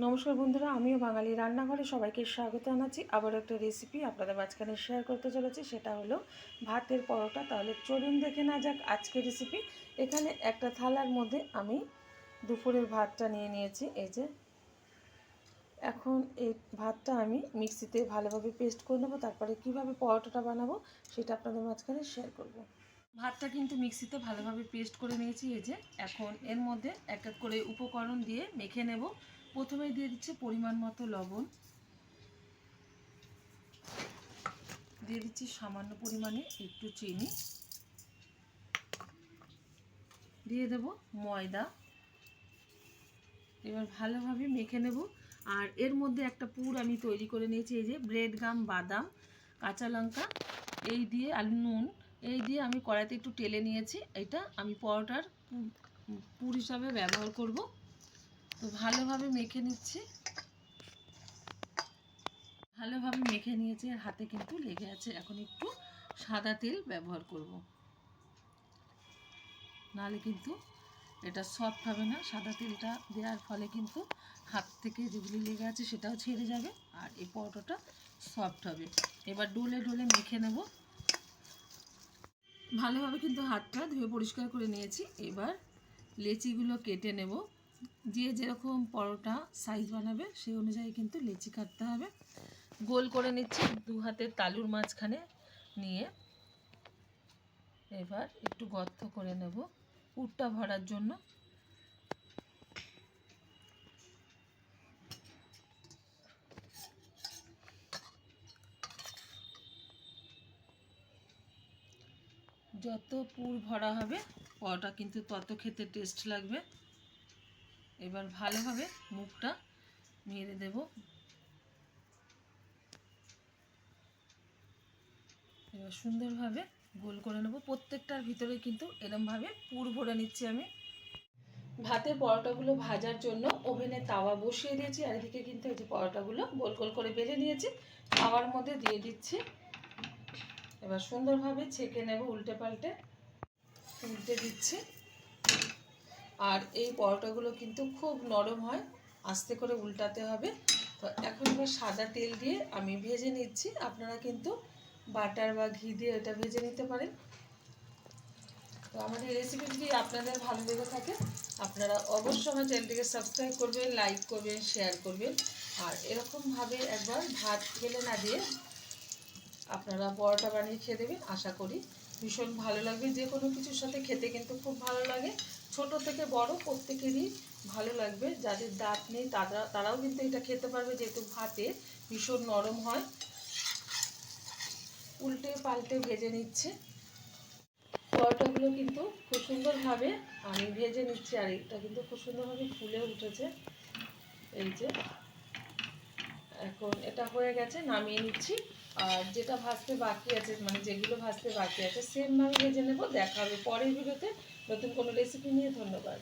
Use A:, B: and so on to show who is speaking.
A: নমস্কার বন্ধুরা, আমিও বাঙালি রান্নাঘরে সবাইকে স্বাগত জানাচ্ছি। আবার একটা রেসিপি আপনাদের মাঝখানে শেয়ার করতে চলেছি, সেটা হলো ভাতের পরোটা। তাহলে চলুন দেখে না যাক আজকের রেসিপি। এখানে একটা থালার মধ্যে আমি দুপুরের ভাতটা নিয়ে নিয়েছি। এই যে এখন এই ভাতটা আমি মিক্সিতে ভালোভাবে পেস্ট করে নেবো, তারপরে কিভাবে পরোটাটা বানাবো সেটা আপনাদের মাঝখানে শেয়ার করব। ভাতটা কিন্তু মিক্সিতে ভালোভাবে পেস্ট করে নিয়েছি। এই যে এখন এর মধ্যে এক এক করে উপকরণ দিয়ে মেখে নেব। প্রথমেই দিয়ে দিচ্ছি পরিমাণ মতো লবণ, দিয়ে দিচ্ছি সামান্য পরিমাণে একটু চিনি, দিয়ে দেব ময়দা। এবার ভালোভাবে মেখে নেব। আর এর মধ্যে একটা পুর আমি তৈরি করে নিয়েছি। এই যে ব্রেড গাম, বাদাম, কাঁচা লঙ্কা এই দিয়ে আর নুন এই দিয়ে আমি কড়াইতে একটু টেলে নিয়েছি। এটা আমি পরোটার পুর হিসাবে ব্যবহার করব। তো ভালোভাবে মেখে নিচ্ছি। ভালোভাবে মেখে নিয়েছি আর হাতে কিন্তু লেগে আছে। এখন একটু সাদা তেল ব্যবহার করব, নাহলে কিন্তু এটা সফট হবে না। সাদা তেলটা দেওয়ার ফলে কিন্তু হাত থেকে যেগুলি লেগে আছে সেটাও ছেড়ে যাবে আর এই পরোটাটা সফট হবে। এবার ডলে ডলে মেখে নেব। ভালোভাবে কিন্তু হাতটা ধুয়ে পরিষ্কার করে নিয়েছি। এবার লেচিগুলো কেটে নেব। যে যেরকম পরোটা সাইজ বানাবে সেই অনুযায়ী কিন্তু লেচি কাটতে হবে। গোল করে নিচ্ছি দু হাতের তালুর মাঝখানে নিয়ে। এবার একটু গর্ত করে নেব পুরটা ভরার জন্য। যত পুর ভরা হবে পরোটা কিন্তু তত খেতে টেস্ট লাগবে। এবার ভালোভাবে মুখটা মেরে দেব। এবার সুন্দরভাবে গোল করে নেব। প্রত্যেকটার ভিতরে কিন্তু এরমভাবে পুর ভরে নিচ্ছি আমি। ভাতের পরোটাগুলো ভাজার জন্য ওভেনে তাওয়া বসিয়ে দিয়েছি। আর এদিকে কিন্তু এই যে পরোটাগুলো গোল গোল করে বেলে নিয়েছি, তাওয়ার মধ্যে দিয়ে দিচ্ছি। এবার সুন্দরভাবে ছেঁকে নেব, উল্টে পাল্টে উল্টে দিচ্ছি। আর এই পরোটাগুলো কিন্তু খুব নরম হয়, আস্তে করে উল্টাতে হবে। তো এখন এবার সাদা তেল দিয়ে আমি ভেজে নিচ্ছি। আপনারা কিন্তু বাটার বা ঘি দিয়ে এটা ভেজে নিতে পারেন। তো আমাদের রেসিপি যদি আপনাদের ভালো লেগে থাকে আপনারা অবশ্যই আমার চ্যানেলটিকে সাবস্ক্রাইব করবেন, লাইক করবেন, শেয়ার করবেন। আর এরকমভাবে একবার ভাত ফেলে না দিয়ে আপনারা পরোটা বানিয়ে খেয়ে দেবেন। আশা করি ভীষণ ভালো লাগবে। যে কোনো কিছুর সাথে খেতে কিন্তু খুব ভালো লাগে। ছোট থেকে বড় প্রত্যেকেরই ভালো লাগবে। যাদের দাঁত নেই তারাও কিন্তু এটা খেতে পারবে, যেহেতু ভাতে ভীষণ নরম হয়। উল্টে পাল্টে ভেজে নিচ্ছে। পরোটাগুলো কিন্তু খুব সুন্দরভাবে আমি ভেজে নিচ্ছি। আর এটা কিন্তু খুব সুন্দরভাবে ফুলে উঠেছে। এই যে এখন এটা হয়ে গেছে, নামিয়ে নিচ্ছি। আর যেটা ভাজতে বাকি আছে, মানে যেগুলো ভাজতে বাকি আছে সেমভাবে ভেজে নেব। দেখা হবে পরের ভিডিওতে নতুন কোনো রেসিপি নিয়ে। ধন্যবাদ।